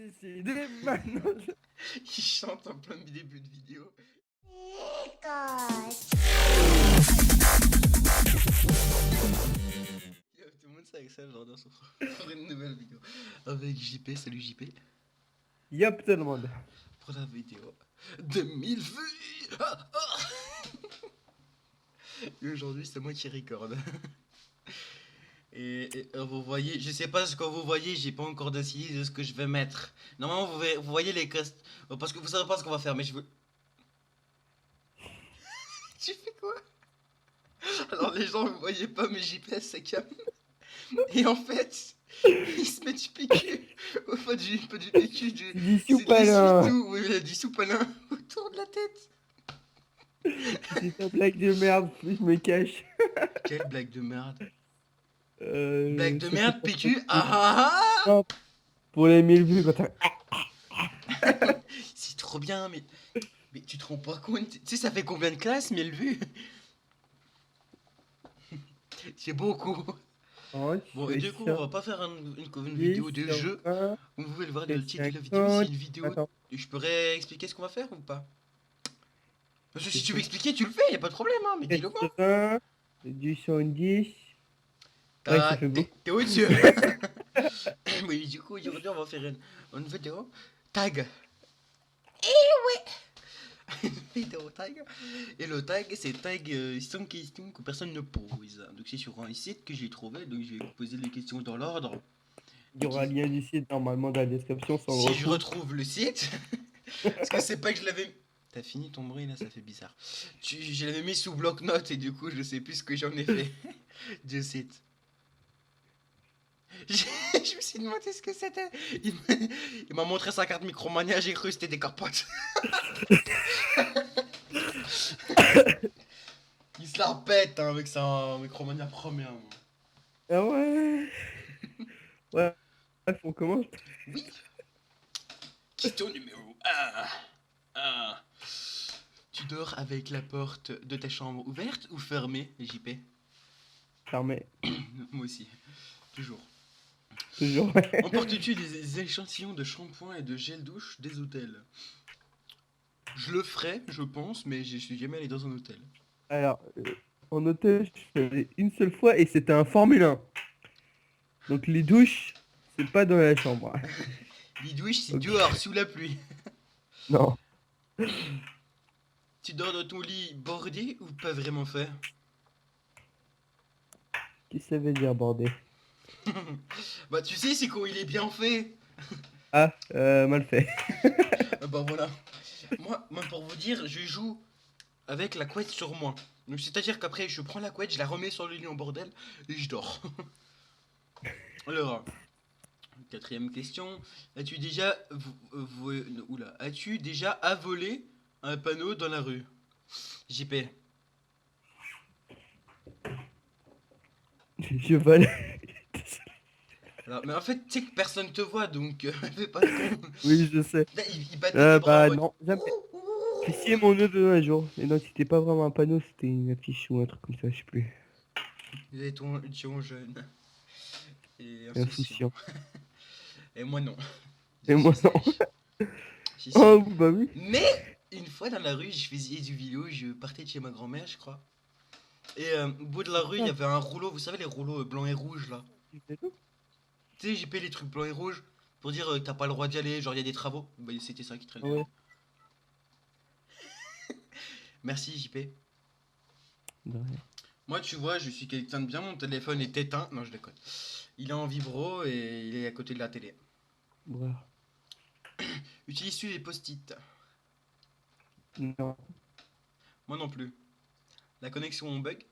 décidé maintenant. Il chante en plein début de vidéo. Yo, tout le monde sait avec ça, genre dans son pour une nouvelle vidéo. Avec JP, salut JP. Yep, tout le monde. Pour la vidéo. 2000 vues. Et aujourd'hui, c'est moi qui recorde. Et vous voyez, je sais pas ce que vous voyez, j'ai pas encore décidé de ce que je vais mettre. Normalement, vous voyez les cost... Parce que vous savez pas ce qu'on va faire, mais je veux... Tu fais quoi? Alors les gens, vous voyez pas, mais JP sa cam. Et en fait, il se met du PQ. Au fait, pas du PQ, Du c'est de soupalin. l'essuie-tout. Oui, il a du soupalin autour de la tête. C'est ta blague de merde, je me cache. Quelle blague de merde. Blague de Ça fait merde, pas PQ. trop. Ah. Non, pour les 1000 vues, quand t'as... C'est trop bien, mais tu te rends pas compte. Tu sais, ça fait combien de classes, 1000 vues? C'est beaucoup. Bon, et du coup, on va pas faire une vidéo de jeu. Vous pouvez le voir dans le titre de la vidéo, c'est une vidéo. Attends. Je pourrais expliquer ce qu'on va faire ou pas? Parce que si tu veux expliquer, tu le fais, y a pas de problème, hein, mais dis-le moi. 80, du 110. Ouais, ça fait beaucoup. T'es au-dessus. Oui, du coup, aujourd'hui, on va faire une vidéo tag. Une vidéo tag. Et le tag, c'est tag sans questions que personne ne pose. Donc, c'est sur un site que j'ai trouvé, donc je vais vous poser les questions dans l'ordre. Il y aura le lien du site normalement dans la description. Si je retrouve le site, parce que c'est pas que je l'avais. T'as fini ton bruit là, ça fait bizarre. Je l'avais mis sous bloc-notes et du coup, je sais plus ce que j'en ai fait du site. Je me suis demandé ce que c'était. Il m'a montré sa carte Micromania, j'ai cru que c'était des carpotes. Il se la pète hein, avec sa Micromania première. Ah ouais. Ouais, on commence. Oui. Question numéro 1. Tu dors avec la porte de ta chambre ouverte ou fermée, JP? Fermé. Moi aussi, toujours. Toujours. Emportes-tu des échantillons de shampoing et de gel douche des hôtels? Je le ferai, je pense, mais je suis jamais allé dans un hôtel. Alors, en hôtel, je suis allé une seule fois et c'était un Formule 1. Donc les douches, c'est pas dans la chambre. Les douches, c'est Ok. dehors, sous la pluie. Non. Tu dors dans ton lit bordé ou pas vraiment fait? Qu'est-ce que ça veut dire, bordel? Bah tu sais, c'est quand il est bien fait. Ah, mal fait. Bah voilà. Moi, pour vous dire, je joue avec la couette sur moi. Donc c'est-à-dire qu'après, je prends la couette, je la remets sur le lit en bordel et je dors. Alors, quatrième question. As-tu déjà... Oula. As-tu déjà avolé un panneau dans la rue? JP. Je vole. Alors, mais en fait, tu sais que personne te voit, donc fais pas de con. Oui, je sais. Là, il battait les bras en Bah mode... non, jamais. J'ai scié mon neveu un jour. Et non, c'était pas vraiment un panneau, c'était une affiche ou un truc comme ça, je sais plus. Vous êtes jeune et Insouciant. insouciant. Et moi non. Et moi non. Si, si. Oh, bah oui. Mais une fois dans la rue, je faisais du vélo, je partais de chez ma grand-mère, je crois. Et au bout de la rue, il y avait un rouleau, vous savez les rouleaux blancs et rouges là. Tu sais, j'ai payé les trucs blancs et rouges pour dire que t'as pas le droit d'y aller, genre il y a des travaux. Bah, c'était ça qui traînait. Ouais. Merci JP. De rien. Moi, tu vois, je suis quelqu'un de bien, mon téléphone est éteint. Non, je déconne. Il est en vibro et il est à côté de la télé. Ouais. Utilises-tu les post-it? Non. Moi non plus. La connexion bug?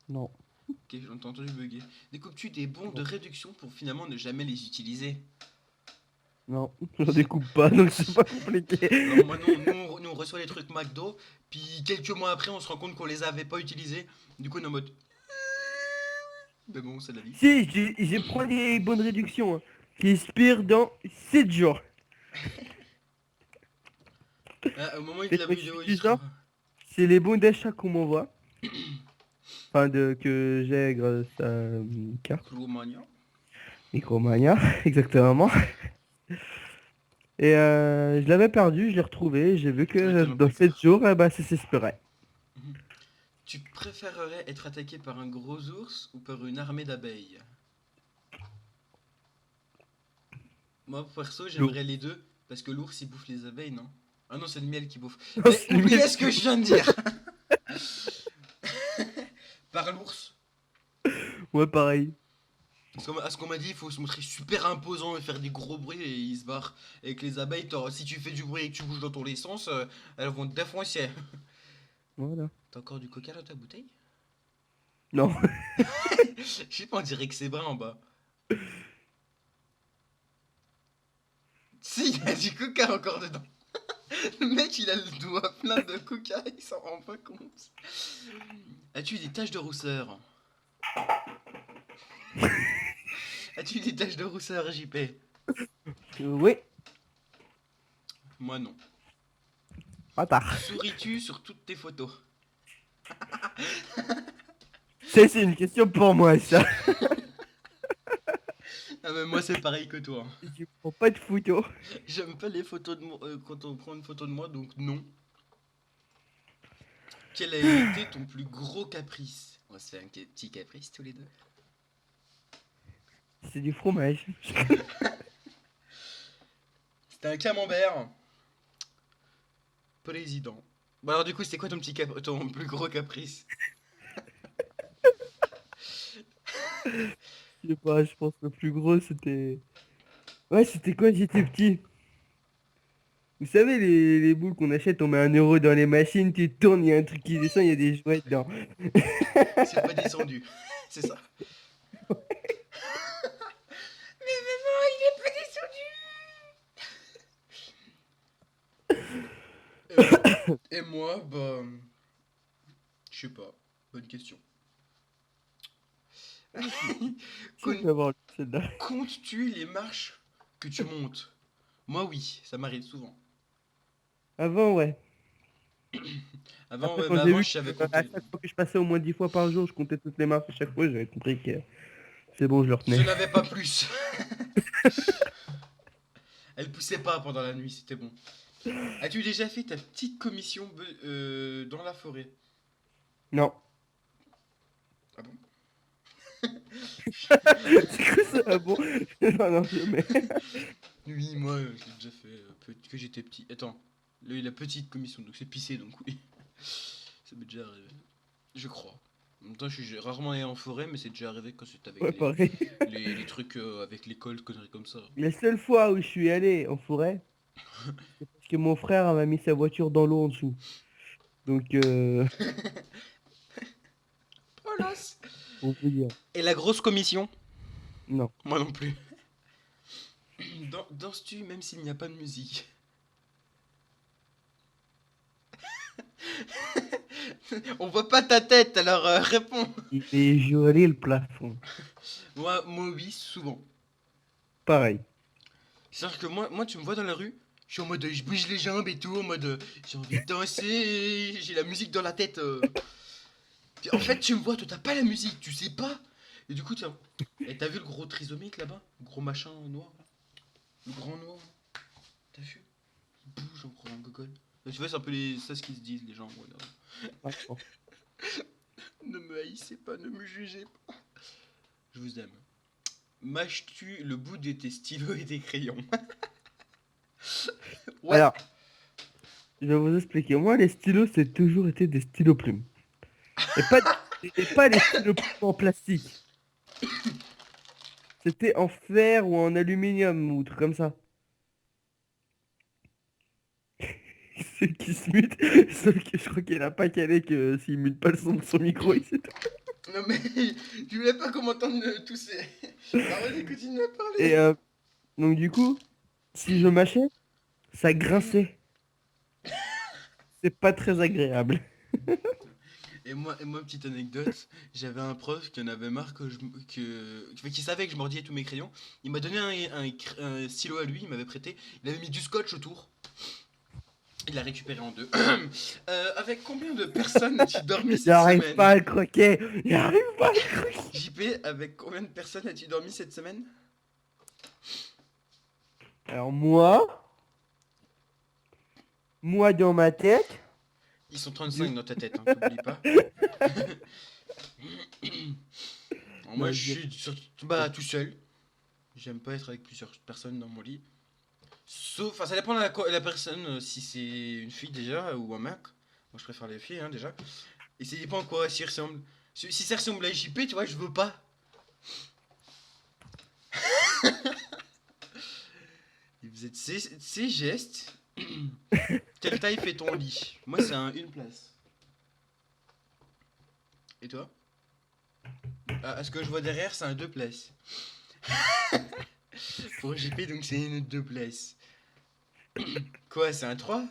Non. Ok, j'ai entendu bugger. Découpes-tu des bons de réduction pour finalement ne jamais les utiliser? Non, j'en découpe pas, donc c'est pas compliqué. Alors moi non, nous on reçoit les trucs McDo, puis quelques mois après on se rend compte qu'on les avait pas utilisés. Du coup on est en mode... Mais bon, c'est la vie. Si, j'ai pris des bonnes réductions hein, qui expirent dans 7 jours. Ah, au moment où Et la moi, vidéo je suis ça. C'est les bons d'achat qu'on m'envoie. Enfin, que j'ai grâce à carte. Micromania. Micromania, exactement. Et je l'avais perdu, je l'ai retrouvé, j'ai vu Ouais, que t'en as dans pris 7 peur. jours, bah, ça s'espérait. Mhm. Tu préférerais être attaqué par un gros ours ou par une armée d'abeilles? Moi, perso, L'eau. j'aimerais les deux, parce que l'ours, il bouffe les abeilles, non? Ah non, c'est le miel qui bouffe. Non, Mais c'est le miel oubliez ce qui que je bouffe. viens de dire! Par l'ours. Ouais, pareil. Parce à ce qu'on m'a dit, il faut se montrer super imposant et faire des gros bruits et ils se barrent. Et que les abeilles, si tu fais du bruit et que tu bouges dans tous les sens, elles vont te défoncer. Voilà. T'as encore du coca dans ta bouteille? Non. Je sais pas, on dirait que c'est brun en bas. Si, il y a du coca encore dedans. Le mec, il a le doigt plein de coca, il s'en rend pas compte. As-tu eu des taches de rousseur? As-tu eu des taches de rousseur, JP? Oui. Moi non. Bâtard. Souris-tu sur toutes tes photos? C'est une question pour moi, ça. Ah mais moi c'est pareil que toi. Si tu prends pas de photo. J'aime pas les photos de moi quand on prend une photo de moi, donc non. Quel a été ton plus gros caprice? On va se faire un petit caprice tous les deux. C'est du fromage. C'était un camembert président. Bon alors du coup c'était quoi ton plus gros caprice? Je sais pas, je pense que le plus gros c'était. Ouais, c'était quand j'étais petit. Vous savez, les boules qu'on achète, on met 1 euro dans les machines, tu tournes, il y a un truc qui descend, il y a des jouets dedans. C'est pas descendu. C'est ça. Mais maman, il est pas descendu. Et moi, bah, je sais pas. Bonne question. Ah, je Con- vais avoir celle-là. Comptes-tu les marches que tu montes? Moi oui, ça m'arrive souvent. Avant, ouais. Avant, Après, ouais, quand mais j'ai avant vu je savais que à compter. chaque fois que je passais au moins 10 fois par jour, je comptais toutes les marches à chaque fois, j'avais compris que c'est bon, je le Je retenais. n'avais pas plus. Elle poussait pas pendant la nuit, c'était bon. As-tu déjà fait ta petite commission dans la forêt? Non. Ah bon? C'est quoi ça? Ah bon? Non, non, jamais. Oui, moi, j'ai déjà fait que j'étais petit. Attends, la petite commission, donc c'est pisser, donc oui. Ça m'est déjà arrivé. Je crois. En même temps, j'ai rarement allé en forêt, mais c'est déjà arrivé quand c'était avec Ouais, pareil. les trucs avec l'école, conneries comme ça. La seule fois où je suis allé en forêt, c'est parce que mon frère m'a mis sa voiture dans l'eau en dessous. Donc, Oh l'os. on peut dire. Et la grosse commission? Non. Moi non plus. Danses-tu même s'il n'y a pas de musique? On voit pas ta tête, alors réponds. Il est joli le plafond. Moi oui, souvent. Pareil. C'est-à-dire que moi, tu me vois dans la rue, je suis en mode, je bouge les jambes et tout, en mode, j'ai envie de danser, j'ai la musique dans la tête. Puis en fait, tu me vois, toi, t'as pas la musique, tu sais pas. Et du coup, tiens. Et t'as vu le gros trisomique là-bas? Le gros machin noir là? Le grand noir là? T'as vu? Il bouge encore un gogol. Tu vois, c'est un peu ça ce qu'ils se disent, les gens. Voilà. Ah, bon. Ne me haïssez pas, ne me jugez pas. Je vous aime. Mâches-tu le bout de tes stylos et tes crayons? Ouais. Alors, je vais vous expliquer. Moi, les stylos, c'est toujours été des stylos plumes. Et pas des stylos plumes en plastique. C'était en fer ou en aluminium ou truc comme ça. Ceux qui se mutent, sauf que je crois qu'il a pas calé que s'il mute pas le son de son micro, il s'est... Non mais, je voulais pas qu'on m'entende tousser. Alors vas-y, continue à Et parler. donc du coup, si je mâchais, ça grinçait. C'est pas très agréable. Et moi, petite anecdote, j'avais un prof qui en avait marre qui savait que je mordillais tous mes crayons. Il m'a donné un stylo à lui, il m'avait prêté. Il avait mis du scotch autour. Il l'a récupéré en deux. Avec combien de personnes as-tu dormi cette J'arrive semaine? pas à le croquer. J'arrive pas à le croquer. JP, avec combien de personnes as-tu dormi cette semaine? Alors moi, Moi dans ma tête. Ils sont Je... 35 dans ta tête, hein, t'oublies pas. Alors moi, Non, je je dirais. suis bah, tout seul. J'aime pas être avec plusieurs personnes dans mon lit. Sauf, enfin, ça dépend de la personne, si c'est une fille déjà ou un mec. Moi, je préfère les filles, hein, déjà. Et ça dépend à quoi, si ressemble. Si ça ressemble à JP, tu vois, je veux pas. Et vous êtes ces gestes. Quelle taille fait ton lit? Moi, c'est une place. Et toi? Ah, ce que je vois derrière, c'est un deux places. Pour JP, donc c'est une deux places. Quoi, c'est un 3?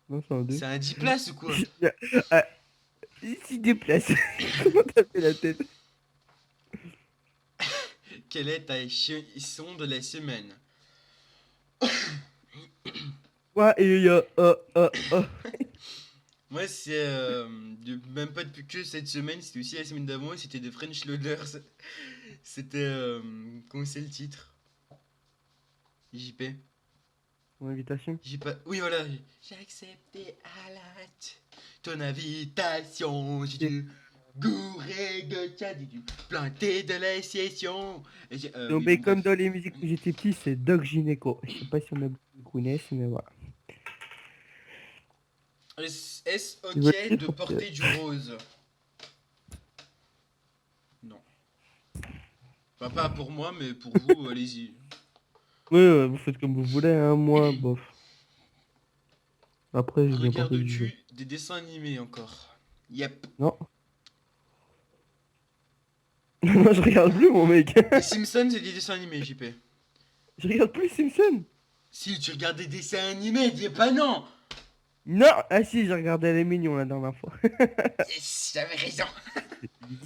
Non, c'est en deux. C'est un 10 places ou quoi? Ah, il s'y déplace. Comment t'as fait la tête? Quelle est ta chanson de la semaine? Ouais, et Moi, c'est même pas depuis que cette semaine, c'était aussi la semaine d'avant, et c'était de French Loaders. C'était. Comment c'est le titre? JP. Mon invitation. J'ai pas. Oui, voilà. J'ai accepté à la hâte ton invitation. J'ai C'est dû gourer de cas, j'ai dû planter de la session. Oui, tombé bon, comme bref. dans les musiques où j'étais petit, c'est Doc Gynéco. Je sais pas si on a beaucoup de connaissent, mais voilà. Est-ce Tu veux ok le de titre? porter du rose? Non. Enfin, pas pour moi, mais pour vous, allez-y. Ouais, vous faites comme vous voulez, hein, moi, bof. Après, j'ai bien porté du jaune. Regardes-tu des dessins animés encore? Yep. Non. Moi, je regarde plus, mon mec. Les Simpsons, c'est des dessins animés, JP. Je regarde plus les Simpsons. Si tu regardes des dessins animés, dis pas non! Non! Ah si, j'ai regardé les mignons la dernière fois. Yes, j'avais raison!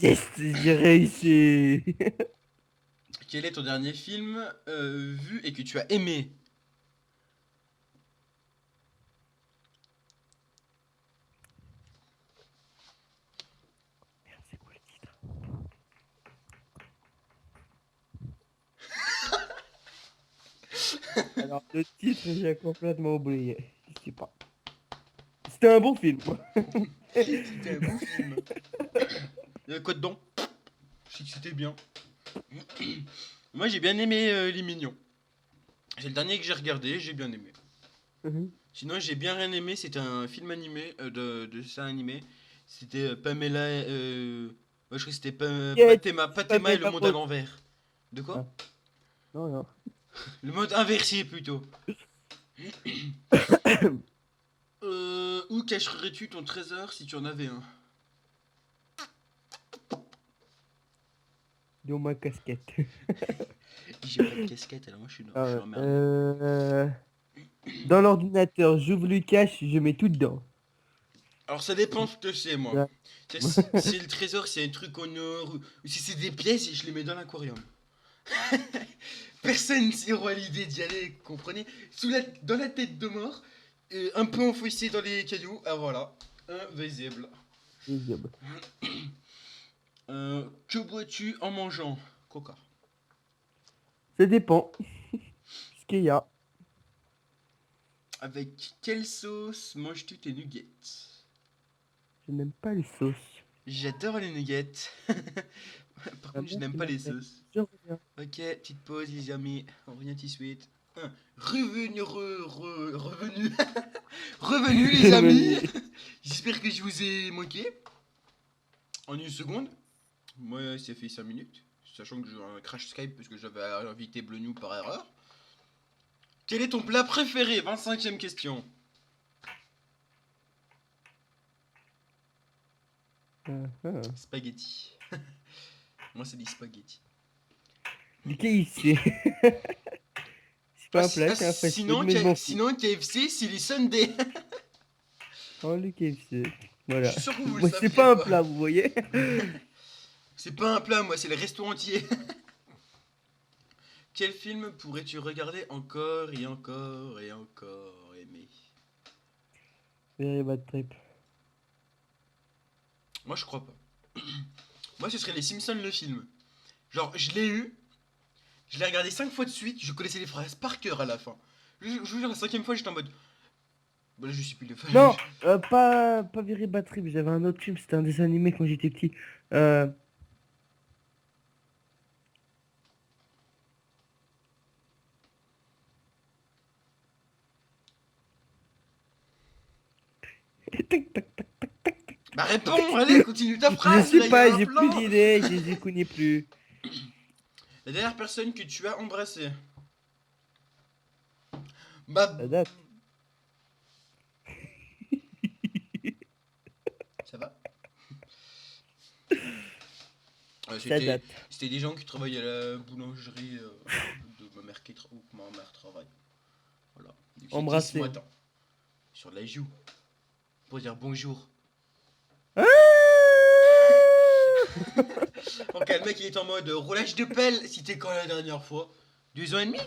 Yes, j'ai réussi. Quel est ton dernier film vu et que tu as aimé? Merde, c'est quoi le titre? Alors, le titre, j'ai complètement oublié. Je sais pas. C'était un bon film. C'était un bon film. Quoi dedans? Je sais que c'était bien. Moi j'ai bien aimé Les Mignons. C'est le dernier que j'ai regardé, j'ai bien aimé. Mhm. Sinon j'ai bien rien aimé, c'était un film animé, de dessin animé. C'était Pamela... moi je crois que c'était Yes, pas Patema et le Bella monde à Rose. l'envers. De quoi? Ah, non, non. Le monde inversé plutôt. Où cacherais-tu ton trésor si tu en avais un? Dans ma casquette. J'ai pas de casquette, alors moi je suis Ah, emmerdé. dans l'ordinateur, j'ouvre le cache, je mets tout dedans. Alors ça dépend ce que c'est moi. Ouais. Si le trésor c'est un truc en or ou si c'est des pièces, je les mets dans l'aquarium. Personne n'aura l'idée d'y aller, comprenez? Dans la tête de mort, un peu enfoncé dans les cailloux, ah voilà, invisible. Visible. Que bois-tu en mangeant? Coca. Ça dépend. Ce qu'il y a. Avec quelle sauce manges-tu tes nuggets? Je n'aime pas les sauces. J'adore les nuggets. Par Ma contre, je mère n'aime qui pas m'a les fait. sauces. Je reviens. Ok, petite pause les amis, on revient tout de suite. Revenu, revenu, revenu les amis. J'espère que je vous ai manqué. En une seconde. Moi, ça fait 5 minutes. Sachant que j'ai un crash Skype parce que j'avais invité Bleu New par erreur. Quel est ton plat préféré? 25e question. Ah. Spaghetti. Moi, c'est des spaghetti. Du KFC. C'est pas un plat, c'est un fast-food, mais je m'en fous. Sinon, KFC, c'est les Sundays. Oh, le KFC. Je Voilà. suis sûr que vous le Moi, c'est saviez pas un pas. plat, vous voyez? C'est pas un plat, moi, c'est le resto entier. Quel film pourrais-tu regarder encore et encore et encore aimer? Very bad trip. Moi, je crois pas. Moi, ce serait Les Simpsons le film. Genre, je l'ai eu, je l'ai regardé 5 fois de suite, je connaissais les phrases par cœur à la fin. Je vous jure, la cinquième fois, j'étais en mode Bah là, je suis plus le fan. Non, pas Very Bad Trip, j'avais un autre film, c'était un dessin animé quand j'étais petit. Euh... tac, tac, tac. Bah réponds, allez, continue ta Je phrase, sais là, il y pas, a un j'ai plus plan. d'idées, je les connais plus. La dernière personne que tu as embrassée. Bah, Ça date. ça va. Ça C'était date. c'était des gens qui travaillent à la boulangerie de ma mère où ma mère travaille. Voilà. J'étais ce Embrasser. matin sur la joue pour dire bonjour. Ah. Donc le mec il est en mode roulage de pelle. C'était quand la dernière fois? 2 ans et demi?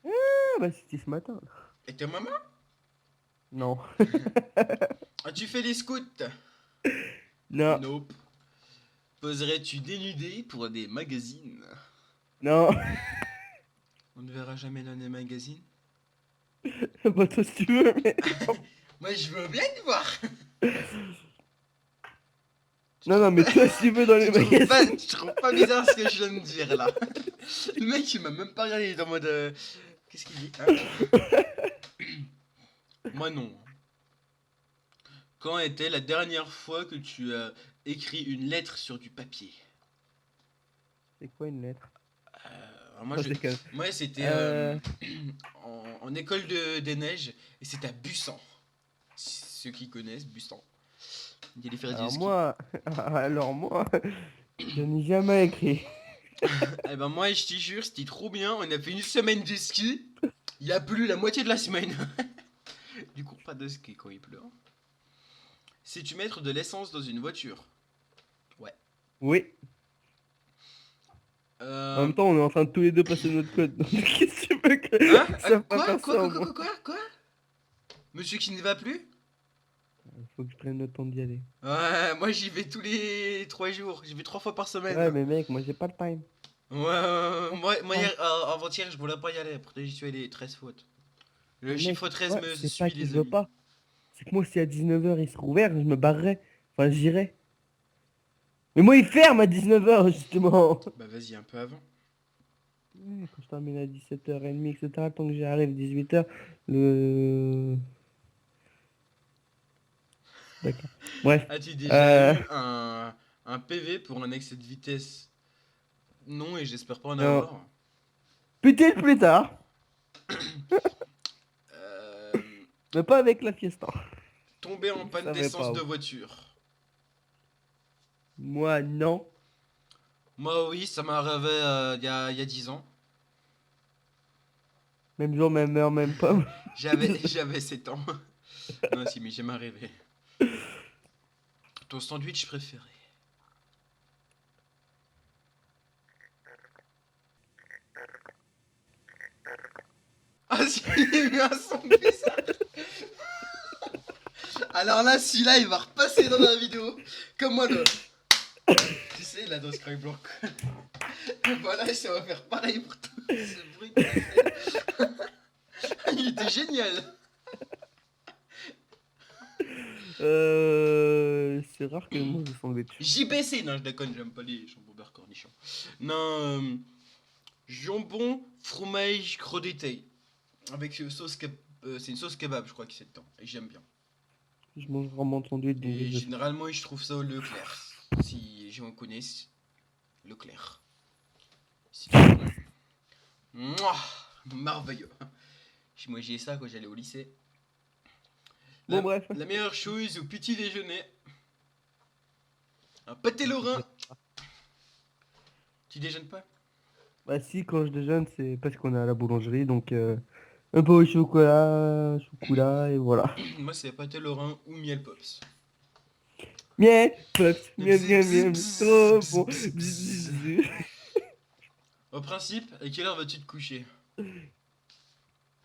Ah, bah c'était ce matin. Et ta maman? Non. As-tu fait les scouts? Non. Nope. Poserais-tu dénudé pour des magazines? Non. On ne verra jamais l'un des magazines. Bah toi si tu veux, mais... Moi je veux bien te voir. Tu Non, non, trouves mais pas, toi si tu veux dans les magazines. tu trouves pas bizarre ce que je viens de dire là? Le mec il m'a même pas regardé, il est en mode qu'est-ce qu'il dit hein? Moi non. Quand était la dernière fois que tu as écrit une lettre sur du papier? C'est quoi une lettre? Alors moi, Oh, je déconne. moi c'était Euh... en école des neiges et c'était à Bussan. Ceux qui connaissent Bussan. Il allait faire du Alors ski. moi... Alors moi... Je n'ai jamais écrit. Eh ben moi je t'y jure, c'était trop bien. On a fait une semaine de ski. Il a plu la moitié de la semaine. Du coup pas de ski quand il pleut. Hein. Sais-tu mettre de l'essence dans une voiture? Ouais. Oui. En Euh... même temps, on est en train de tous les deux passer notre code. Donc qu'est-ce que tu veux que... Hein? Ils savent pas Quoi? faire Quoi? ça Quoi? au Quoi? moins. Quoi? Quoi? Quoi? Monsieur qui ne va plus? Faut que je prenne le temps d'y aller. Ouais, moi j'y vais tous les 3 jours. J'y vais 3 fois par Ouais, semaine. mais mec, moi j'ai pas le time. Moi Ah. hier, avant-hier, je voulais pas y aller. Pourtant, j'y suis allé 13 fois. Le Mais mec, chiffre tu 13 vois, me c'est pas suit, que je les veux amis. pas. C'est que moi, si à 19h il sera ouvert, je me barrerai. Enfin, j'irai. Mais moi, il ferme à 19h, justement. Bah, vas-y, un peu avant. Ouais, quand je termine à 17h30, etc., tant que j'arrive 18h, le... D'accord. Bref. As-tu déjà Euh... eu un PV pour un excès de vitesse? Non, et j'espère pas en Non. avoir. Peut-être plus tard, Euh, mais pas avec la Fiesta. Tomber en Je panne savais d'essence pas. de voiture. Moi, non. Moi, oui, ça m'est arrivé il y a 10 ans. Même jour, même heure, même pomme. J'avais 7 ans. Non, si, mais jamais arrivé. Ton sandwich préféré? Ah, si, il y a eu un son bizarre. Alors là, celui-là, il va repasser dans la vidéo. Comme moi, le. Tu sais, la danse Skyblock. Voilà, ça va faire pareil pour tout ce bruit qu'il a fait. Il était génial. C'est rare que moi je sandwich. JBC, non, je déconne, j'aime pas les jambons beurre cornichon. Non, jambon, fromage, crudité. Avec sauce c'est une sauce kebab, je crois, qui c'est dedans. Et j'aime bien. Je mange vraiment de sandwich, donc Et je... généralement, je trouve ça au Leclerc. Si les gens connaissent Leclerc. C'est Mouah, merveilleux. Moi, j'ai ça quand j'allais au lycée. Bon, La, bref. la meilleure chose au petit déjeuner, un pâté lorrain. Tu déjeunes pas? Bah si, quand je déjeune, c'est parce qu'on est à la boulangerie, donc un peu au chocolat, chocolat, et voilà. Moi, c'est pâté lorrain ou miel pops. Miel, pops, miel, Bzz, miel, bzz, miel, bzz, trop bzz, bon. bzz, Bzz, bzz. bzz, bzz. Au principe, à quelle heure vas-tu te coucher?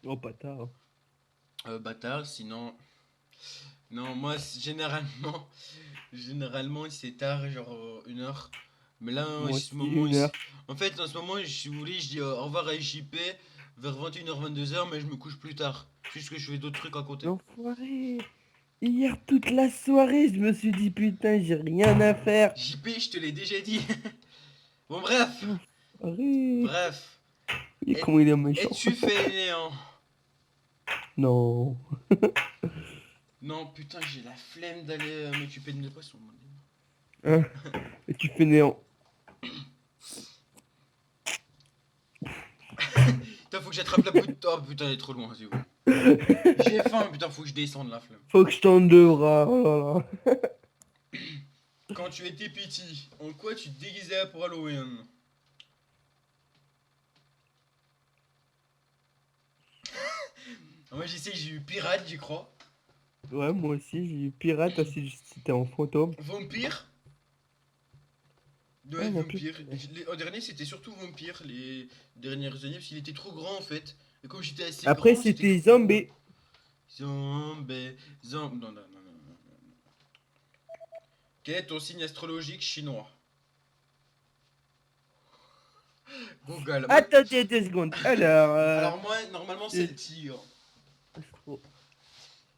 Oh, pas tard. Bâtard, sinon. Non, moi, généralement, c'est tard, genre 1 heure. Mais là, en Moi ce aussi, moment, 1 heure. en fait, en ce moment, si vous voulez, je dis au revoir à JP. vers 21h, 22h, mais je me couche plus tard. Puisque je fais d'autres trucs à côté. L'enfoiré. Hier, toute la soirée, je me suis dit, putain, j'ai rien à faire. JP, je te l'ai déjà dit. Bon, bref. L'enfoiré. Bref. Et comment il est méchant. Es-tu fainéant? Non. Non, putain, j'ai la flemme d'aller m'occuper de mes poissons. Hein? Et tu fais néant. Putain, faut que j'attrape la bouteille. Oh putain, elle est trop loin, c'est bon. J'ai faim, putain, faut que je descende la flemme. Faut que je tende deux bras. Oh là là. Quand tu étais petit, en quoi tu te déguisais pour Halloween? Moi, je sais, j'ai eu pirate, j'y crois. Ouais, moi aussi, j'ai eu pirate, aussi c'était en fantôme. Vampire? Ah, Ouais, mon Dieu. vampire. En dernier, c'était surtout vampire, les dernières années, parce qu'il était trop grand en fait. Et comme j'étais assez Après, grand, c'était c'était trop cool. zombie. Zombie, zombie. Non, non, non, non, non, non. Quel est ton signe astrologique chinois? Google. Moi... Attendez 2 secondes. Alors, Alors, moi, normalement, c'est le tigre. astro-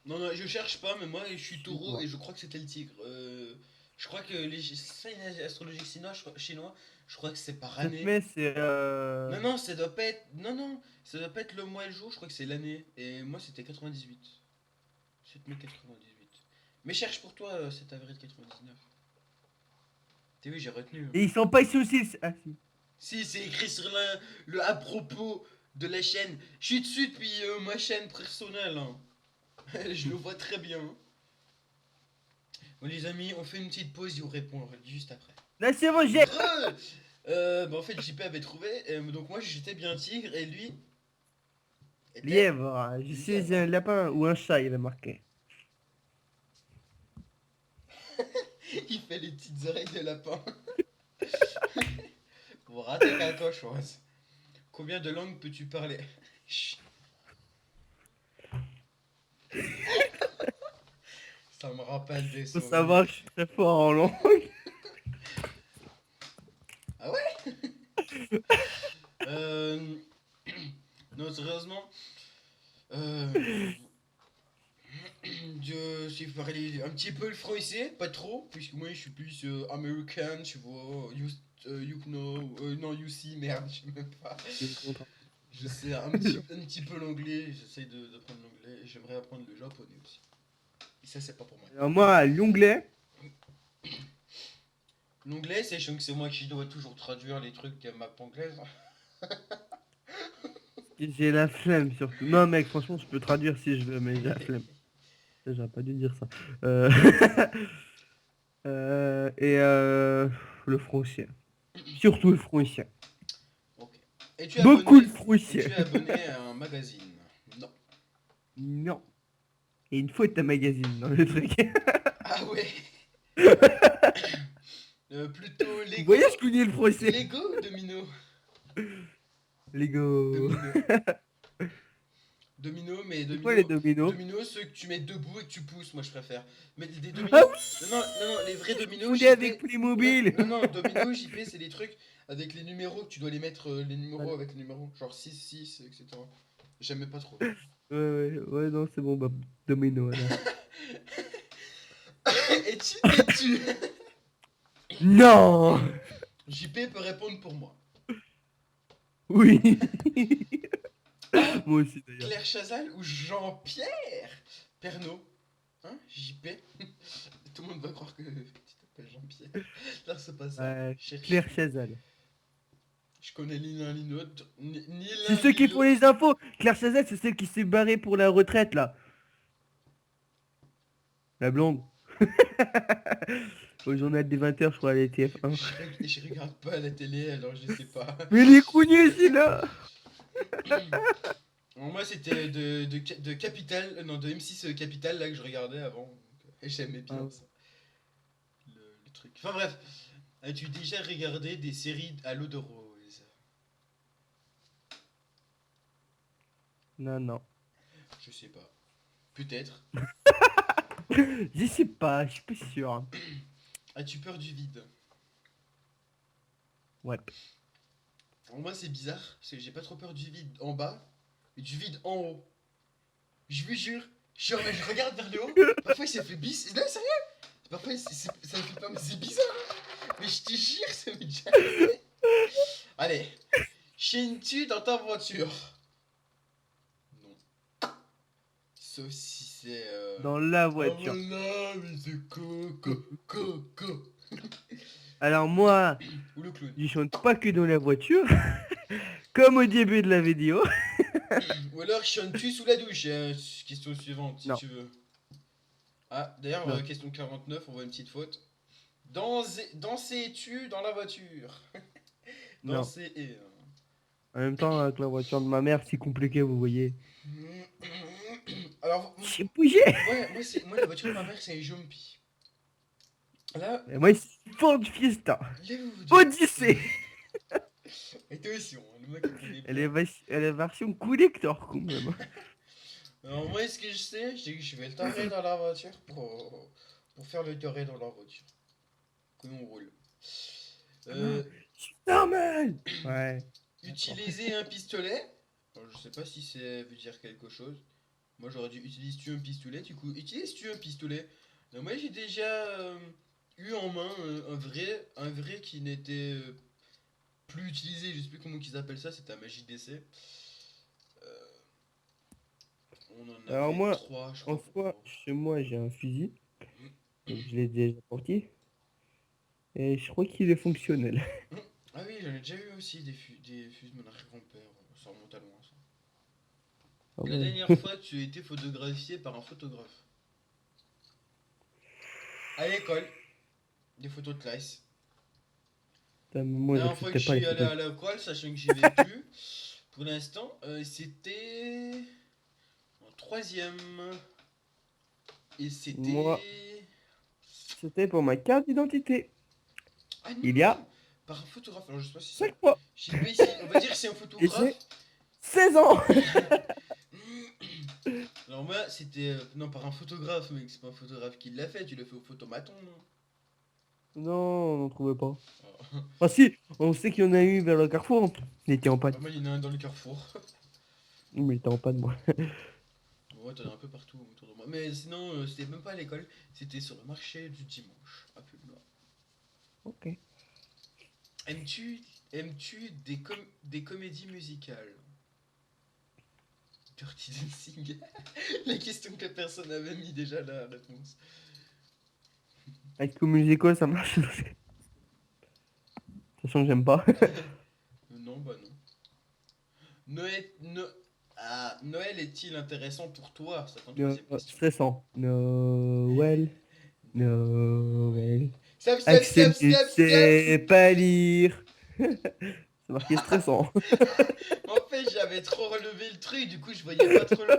Non, non, je cherche pas, mais moi, je suis taureau Chinois. et je crois que c'était le tigre. Je crois que les signes astrologiques chinois, je crois que c'est par 7 année. mai, c'est Non, non, ça doit pas être. Non, non, ça doit pas être le mois et le jour, je crois que c'est l'année. Et moi, c'était 98. 7 mai 98. Mais cherche pour toi 7 avril 99. T'as vu, j'ai retenu. Et ils sont pas ici aussi. Ah si. Si, c'est écrit sur le à propos de la chaîne. Je suis dessus depuis ma chaîne personnelle. Hein. Je le vois très bien. Bon, les amis, on fait une petite pause et on répond juste après. Là, c'est bon, j'ai. Bah, en fait, JP avait trouvé. Donc, moi, j'étais bien tigre et lui. Était Lièvre. Je suis lièvre. un lapin ou un chat, il avait marqué. Il fait les petites oreilles de lapin. Vous ratez qu'un cochon. Combien de langues peux-tu parler? Chut. Ça me rappelle des Faut souvenirs. savoir que je suis très fort en langue. Ah ouais. Non, sérieusement. Je sais parler un petit peu le français, pas trop, puisque moi je suis plus américain, tu vois. You know, non, you see, merde, je sais même pas. Je sais un petit peu l'anglais, j'essaye d'apprendre l'anglais et j'aimerais apprendre le japonais aussi. Et ça, c'est pas pour moi. Alors moi, l'onglet, L'anglais, c'est que c'est moi qui dois toujours traduire les trucs à map anglaise. j'ai la flemme surtout. Non, mec, franchement, je peux traduire si je veux, mais j'ai la flemme. J'aurais pas dû dire ça. Euh, et le français. Surtout le français. Ok. Es-tu Beaucoup abonné, de français. es-tu abonné à un magazine? Non. Non. Et une faute à magazine dans le truc. Ah ouais. Plutôt Vous Lego. voyez, je connais le français. Lego ou Domino? Lego. Domino. Domino, mais C'est quoi les domino. dominos? Domino, ceux que tu mets debout et que tu pousses, moi je préfère. Mais des Ah dominos. oui, Non, non, non, non, les vrais dominos, fondé avec JP. Non, Playmobil. non, non, domino, JP, c'est des trucs avec les numéros que tu dois les mettre, les numéros avec les numéros. Genre 6 6 etc. J'aimais pas trop. Ouais, non, c'est bon, bah, domino, alors. Et tu Non. JP peut répondre pour moi. Oui. Moi aussi, d'ailleurs. Claire Chazal ou Jean-Pierre Pernaut? Hein, JP? Tout le monde va croire que tu t'appelles Jean-Pierre. Non, c'est pas ça. Cherche. Claire Chazal. Je connais ni l'un ni l'autre. Ni C'est l'un ceux ni qui font l'autre. les infos. Claire Chazal, c'est celle qui s'est barrée pour la retraite, là. La blonde. Au journal des 20h, je crois, à la TF1. Je regarde pas la télé, alors je sais pas. Mais les cougneux, ici, là. Bon, moi, c'était de Capital, non, de M6 Capital, là, que je regardais avant. Donc, et j'aimais bien Ah. ça. Le truc. Enfin, bref. As-tu déjà regardé des séries à l'eau de rose? Non, non. Je sais pas. Peut-être. Je sais pas, je suis pas sûr. As-tu peur du vide? Ouais. Alors moi c'est bizarre, parce que j'ai pas trop peur du vide en bas, mais du vide en haut. Je vous jure, je regarde vers le haut, parfois il s'est fait bis. Non, sérieux. Parfois ça me fait pas, mais c'est bizarre. Mais je te jure, ça m'est déjà arrivé. Allez, chies-tu dans ta voiture? Non. Sauf si c'est Dans la ah voiture. voilà, mais c'est co. Alors moi, Ou le clown. je chante pas que dans la voiture, comme au début de la vidéo. Ou alors chantes-tu sous la douche? Question suivante, si Non, tu veux. Ah, d'ailleurs, non, question 49, on voit une petite faute. Dansais-tu dans la voiture? non. Danser et... En même temps, avec la voiture de ma mère, c'est compliqué, vous voyez. Alors, J'ai bougé. moi la voiture de ma mère, c'est un Jumpy. Là, Et moi, c'est Ford Fiesta. là vous vous dites... Odyssée. Attention, le mec il prend des Elle est, plans. elle est version collector quand même. Alors moi, ce que je sais, c'est que je vais le taré dans la voiture pour faire le taré dans la voiture. Comment on roule. Ah, Euh, c'est normal. Ouais, d'accord. utiliser un pistolet. Alors, je sais pas si ça veut dire quelque chose. Moi j'aurais dit utilises-tu un pistolet? Du coup, utilises-tu un pistolet? Alors, moi j'ai déjà eu en main un vrai qui n'était plus utilisé. Je sais plus comment ils appellent ça. C'était un magie d'essai. On en Alors avait moi, trois, je en crois, soi, pour. chez moi, j'ai un fusil. Donc je l'ai déjà porté. Et je crois qu'il est fonctionnel. Ah oui, j'en ai déjà eu aussi des fusils de mon arrière-grand-père. Ça remonte à loin ça. Ah La ouais. dernière fois, tu as été photographié par un photographe. À l'école, des photos de classe. Putain, mais La moi, dernière fois que j'acceptais je pas les suis allé photos. à l'école, sachant que j'y vais plus, pour l'instant, c'était en troisième. Et Moi, c'était... c'était pour ma carte d'identité. Ah Il y a non! Par un photographe. Alors je sais pas si ça... 5 mois. Oui, si, on va dire que c'est un Et photographe. j'ai 16 ans. Alors moi, c'était... non, par un photographe, mec. C'est pas un photographe qui l'a fait. Tu l'as fait au photomaton, non? Non, on n'en trouvait pas. Ah. Ah si, on sait qu'il y en a eu vers le carrefour. Il était en panne. Bah, moi, il y en a un dans le carrefour. Mais il était en panne, moi. Ouais, t'en as un peu partout autour de moi. Mais sinon, c'était même pas à l'école. C'était sur le marché du dimanche, à Publa. Ok. Aimes-tu des comédies musicales? Dirty Dancing. La question que personne avait mis déjà la réponse. Avec High Musical, ça marche. Sachant que j'aime pas. Non, bah non. Noël, Noël est-il intéressant pour toi? C'est ton troisième question. Stressant. Noël. Noël. Axel ne Stop. sait pas lire. C'est marqué stressant. En fait, j'avais trop relevé le truc, du coup, je voyais pas trop le.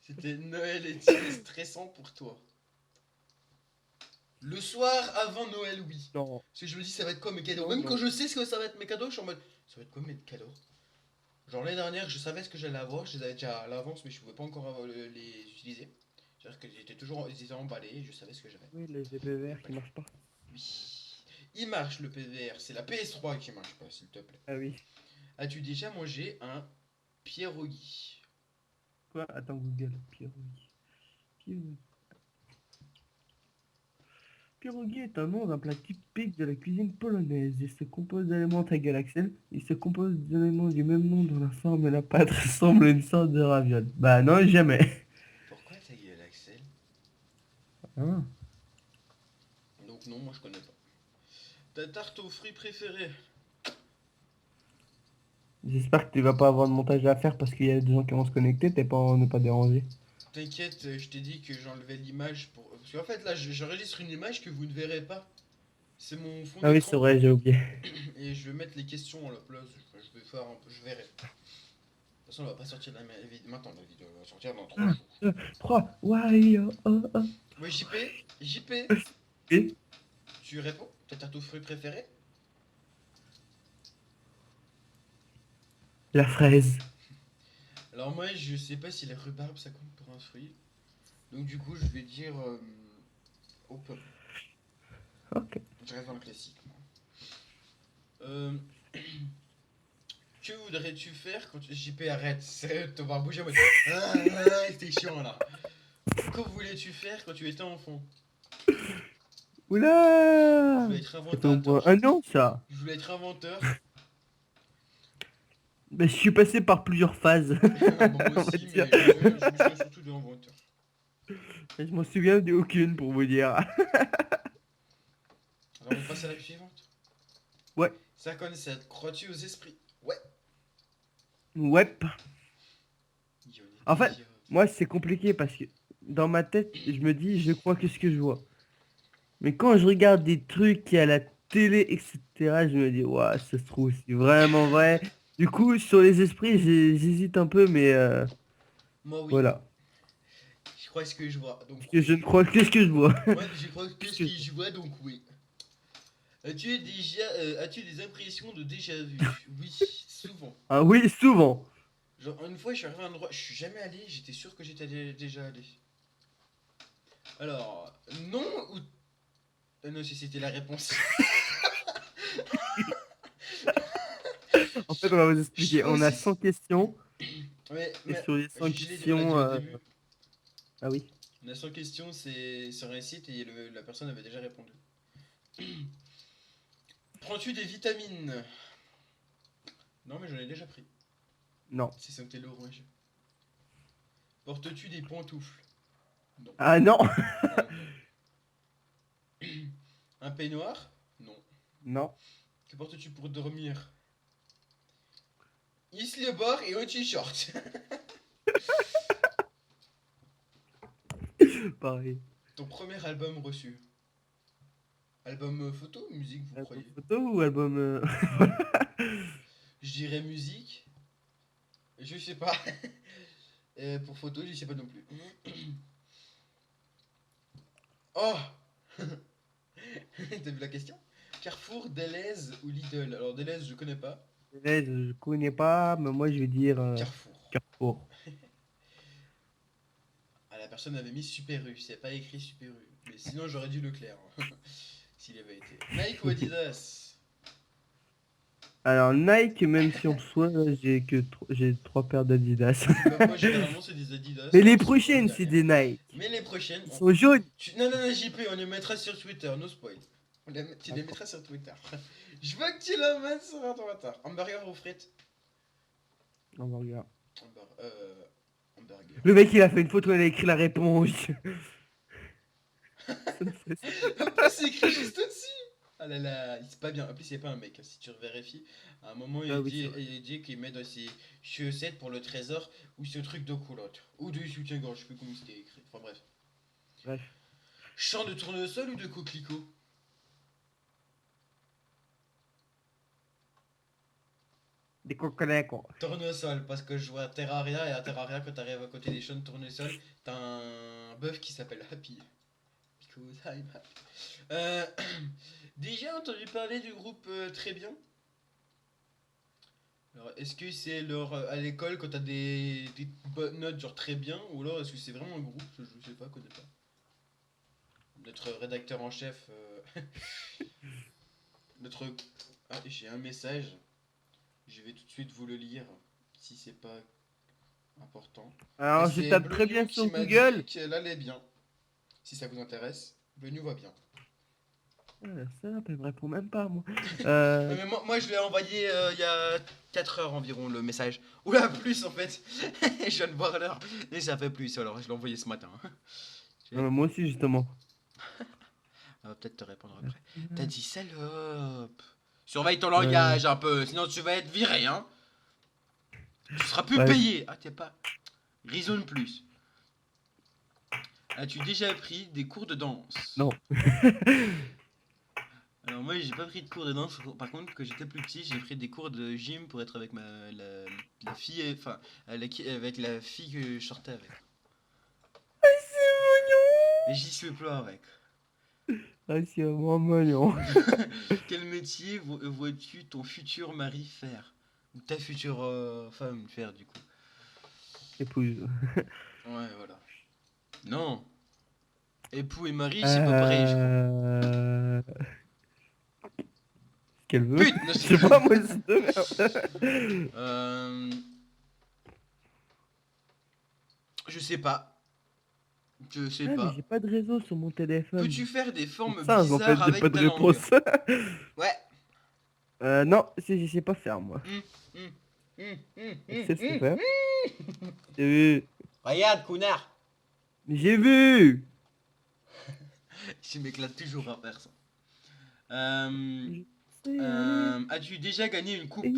C'était Noël est-il stressant pour toi? Le soir avant Noël, oui. Non, Parce que je me dis, ça va être quoi mes cadeaux? non, Même quand non. je sais ce que ça va être mes cadeaux, je suis en mode, ça va être quoi mes cadeaux? Genre l'année dernière, je savais ce que j'allais avoir, je les avais déjà à l'avance, mais je pouvais pas encore les utiliser. C'est-à-dire que ils étaient emballés, et je savais ce que j'avais. Oui, le GPVR qui marche pas. Oui. Il marche le PVR, c'est la PS3 qui marche pas, s'il te plaît. Ah oui. As-tu déjà mangé un pierogi? Quoi? Attends, Google. Pierogi. Pierogi. Pierogi est un nom d'un plat typique de la cuisine polonaise. Il se compose d'éléments ta galaxel. Il se compose d'éléments du même nom dont la forme et la pâte ressemblent à une sorte de raviole. Bah non, jamais. Pourquoi ta gueule, Axel? Ah. Donc non, moi je connais pas. Ta tarte aux fruits préférée? J'espère que tu vas pas avoir de montage à faire parce qu'il y a des gens qui vont se connecter. T'es pas, ne pas déranger. T'inquiète, je t'ai dit que j'enlevais l'image pour... Parce qu'en fait là, j'enregistre une image que vous ne verrez pas. C'est mon fond Ah oui, c'est d'écran. vrai, j'ai oublié. Et je vais mettre les questions à la place. Je vais faire un peu, je verrai. De toute façon, on va pas sortir la vidéo maintenant, la vidéo va sortir dans 3 Un, jours. 2, 3. Why, oh, oh, oh. Ouais, JP, Et tu réponds? Ta tarte aux fruits préférée? la fraise. Alors moi, je sais pas si la rhubarbe ça compte pour un fruit. Donc du coup, je vais dire aux pommes. Ok. Je reste dans le classique. Moi. Euh, Que voudrais-tu faire quand tu... JP, arrête, sérieux, de te voir bouger en mode... c'était chiant là. Que voulais-tu faire quand tu étais enfant? Je Oula! voulais être Ça fait au moins inventeur. un an, ça. Je voulais être inventeur. Mais je suis passé par plusieurs phases, Bon, moi on va aussi, dire. mais je me souviens surtout de l'inventeur. Je m'en souviens d'aucune, pour vous dire. Alors on passe à la suivante. Ouais. 57. Crois-tu aux esprits? Ouais. Ouais. Yo, En les fait, délires. moi, c'est compliqué parce que dans ma tête, je me dis, je crois que ce que je vois. Mais quand je regarde des trucs qui à la télé, etc., je me dis, ouais, ça se trouve, c'est vraiment vrai. Du coup, sur les esprits, j'hésite un peu, mais Moi, oui. voilà. Je crois ce que je vois, donc Parce que oui. je ne crois que ce que je vois. Moi, je crois que Qu'est-ce ce que que je vois. je vois, donc oui. As-tu des impressions de déjà vu? Oui, souvent. Ah oui, souvent. Genre, une fois, je suis arrivé à un endroit, je suis jamais allé, j'étais sûr que j'étais déjà allé. Alors, non ou... non, si c'était la réponse. En fait, on va vous Je expliquer. crois On a aussi. 100 questions. Et Mais sur les 100 je l'ai dit, on l'a dit questions... au début. Ah oui. La 100 questions, c'est sur un site et la personne avait déjà répondu. Prends-tu des vitamines? Non, mais j'en ai déjà pris. Non. C'est Saint-Élo rouge. Portes-tu des pantoufles? Non. Ah non. Non. Un peignoir? Non. Non. Que portes-tu pour dormir? Is le bord et un t-shirt. Pareil. Ton premier album reçu? Album photo ou musique, vous Album croyez? photo ou album... Je dirais musique. Je sais pas. Pour photo, je sais pas non plus. Oh. T'as vu la question? Carrefour, Deleuze ou Lidl? Alors Deleuze, je connais pas. Je connais pas, mais moi je vais dire Carrefour. Carrefour. Ah, la personne avait mis Super U, c'est pas écrit Super U. Mais sinon, j'aurais dû Leclerc. Hein, s'il avait été. Nike ou Adidas? Alors Nike, même si en soi, j'ai 3 paires d'Adidas. Bah, moi, généralement, c'est des Adidas. Mais Là, les elles sont bonnes prochaines, c'est derrière. des Nike. Mais les prochaines. Ils sont jaunes. Non, non, non, JP, on les mettra sur Twitter, no spoil. Tu les D'accord. mettras sur Twitter. Je veux que tu le mettes sur Twitter. Hamburger ou frites? On va regarder. Hamburger. Le mec, il a fait une photo, il a écrit la réponse. Ça me fait ça. En plus, c'est écrit juste au-dessus. Ah là là, c'est pas bien. En plus, c'est pas un mec. Si tu vérifies, à un moment, Ah oui, c'est vrai. il dit qu'il met dans ses chaussettes pour le trésor ou ce truc de culotte. Ou du soutien-gorge, je sais plus comment c'était écrit. Enfin bref. Bref. Champ de tournesol ou de coquelicot? Des coquelins, quoi. Tournesol, parce que je vois Terraria et à Terraria, quand t'arrives à côté des champs de tournesol, t'as un bœuf qui s'appelle Happy. Because I'm happy. Euh, déjà entendu parler du groupe Très Bien? Alors, est-ce que c'est leur à l'école quand t'as des bonnes notes, genre très bien, ou alors est-ce que c'est vraiment un groupe? Je sais pas, connais pas. Notre rédacteur en chef, notre. Ah, j'ai un message. Je vais tout de suite vous le lire, si c'est pas important. Et Alors, je c'est tape Blue très New bien qui sur m'a dit Google. qu'elle allait bien. Si ça vous intéresse, Blue New va bien. Ah, ça, elle me répond même pas, moi. Ouais, mais moi je l'ai envoyé il y a 4 heures environ le message. Oula, plus en fait. Je viens de voir l'heure. Et ça fait plus, alors je l'ai envoyé ce matin. Moi aussi, justement. Elle va peut-être te répondre après. T'as dit salope. Surveille ton Euh, langage un peu, sinon tu vas être viré, hein. Tu seras plus ouais, payé. Ah, t'es pas. Raisonne plus. As-tu déjà pris des cours de danse? non. Alors moi j'ai pas pris de cours de danse, par contre quand j'étais plus petit j'ai pris des cours de gym pour être avec la fille, enfin avec la fille que je sortais avec. Et j'y suis plus avec. Ah, c'est vraiment mignon. Quel métier vois-tu ton futur mari faire? Ou ta future femme faire du coup? Épouse. Ouais voilà. Non. Époux et mari c'est pas pareil je crois. Euh... qu'elle veut. Putain, non, Je sais pas, moi, c'est de merde. Je sais pas. Je sais Ouais, mais pas. j'ai pas de réseau sur mon téléphone. Peux-tu faire des C'est formes ça, en fait, bizarres j'ai pas avec de ta langue? réponse. Ouais. Non, je sais pas faire, moi. Hum, hum, Axel sait faire. hum. J'ai vu. Regarde, connard. Mais j'ai vu. Je m'éclate toujours à faire ça. Euh, Je sais aller. As-tu déjà gagné une coupe? Et-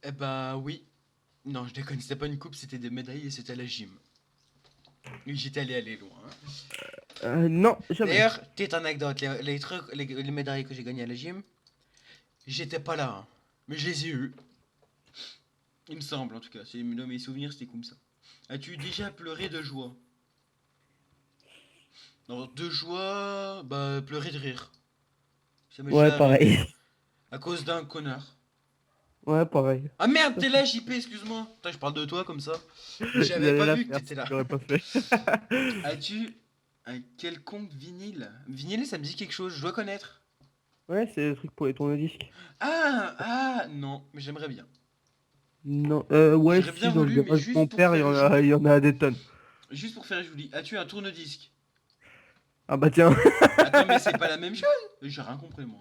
Eh bah oui. Non, je déconne, c'était pas une coupe, c'était des médailles et c'était à la gym. Oui, j'étais allé loin, hein. Non, jamais. D'ailleurs, petite anecdote, les trucs, les médailles que j'ai gagnées à la gym, j'étais pas là, hein. Mais je les ai eues. Il me semble en tout cas, c'est dans mes souvenirs, c'était comme ça. As-tu déjà pleuré de joie? Non, de joie, bah pleurer de rire. Ça m'est Ouais, déjà arrivé. pareil. À cause d'un connard. Ouais, pareil. Ah merde, t'es là, JP, excuse-moi. Putain, je parle de toi comme ça. J'avais J'allais pas la vu que faire t'étais si là. tu l'aurais pas fait. As-tu un quelconque vinyle? Vinyle, ça me dit quelque chose, je dois connaître. Ouais, c'est le truc pour les tourne-disques. Ah, non, mais j'aimerais bien. Non, ouais, J'aurais bien si, dans le voulu, mais garage de mon juste pour père, faire joli. il y en a des tonnes. Juste pour faire joli. As-tu un tourne-disque? Ah bah tiens. Attends, mais c'est pas la même chose. J'ai rien compris, moi.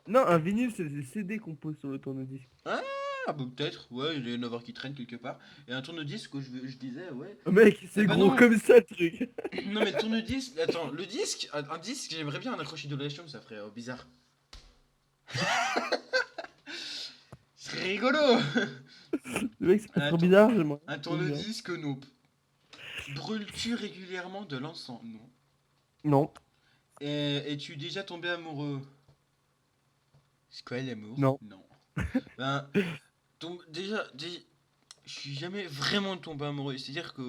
Non, un vinyle, c'est des CD qu'on pose sur le tourne-disque. Ah, bah peut-être, ouais, il y en a qui traîne quelque part. Et un tourne-disque que je disais, ouais. Mec, Eh c'est bah gros non, comme ça, le truc. non mais le tourne-disque, attends, le disque, un disque, j'aimerais bien un accroche idolation, ça ferait bizarre. Ce serait rigolo. Le mec, c'est pas trop Attends, bizarre, j'aimerais. un tourne-disque, nope. Brûles-tu régulièrement de l'encens? Non. Non, Es-tu déjà tombé amoureux? C'est quoi l'amour? non. Non. Ben, je suis jamais vraiment tombé amoureux. C'est-à-dire que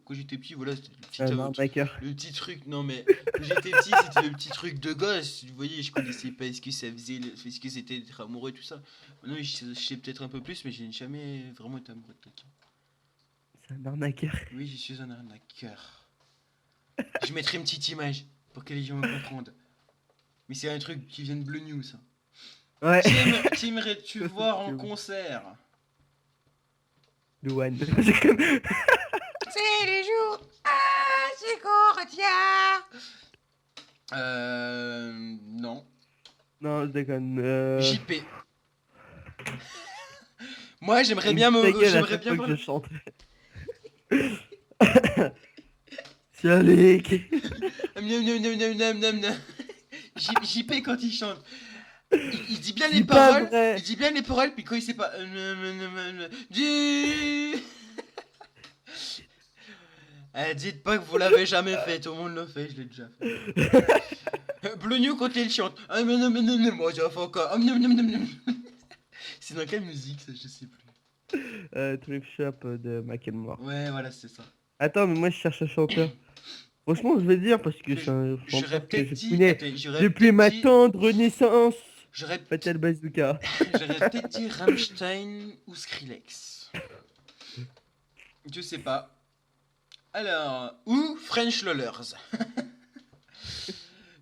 quand j'étais petit, voilà, c'était Un arnaqueur. le petit truc. Non, mais quand j'étais petit, c'était le petit truc de gosse. Vous voyez, je connaissais pas ce que ça faisait, ce que c'était d'être amoureux et tout ça. Maintenant, je sais peut-être un peu plus, mais j'ai jamais vraiment été amoureux de quelqu'un. C'est un arnaqueur. Oui, je suis un arnaqueur. Je mettrai une petite image pour que les gens me comprennent. Mais c'est un truc qui vient de Bleu News, ça. Ouais. Qui aimerais-tu voir en concert? Douane. C'est les jours à Sécourtia. Non. Non, je déconne. JP. Moi, j'aimerais Il bien me ta me, gueule à j'aimerais chaque bien fois voir. que je chante. Allez. Miam, miam, miam, miam, miam, miam, miam. JP quand il chante, il dit bien les C'est pas paroles. vrai. Il dit bien les paroles, puis quand il sait pas. Du. Dites pas que vous l'avez jamais fait, tout le monde le fait, je l'ai déjà fait. Blue New quand il chante. Moi j'ai fait encore. C'est dans quelle musique ça, je sais plus. Trip Shop de Macklemore. Ouais, voilà, c'est ça. Attends, mais moi je cherche un chanteur. Franchement, je vais dire parce que Que c'est un J'aurais chanteur que peut-être je dit. connais Attends, j'aurais depuis peut-être ma dit. tendre naissance. J'aurais Fatal Bazooka. j'aurais peut-être dit Rammstein ou Skrillex. Je sais pas. Alors, ou French Lollers.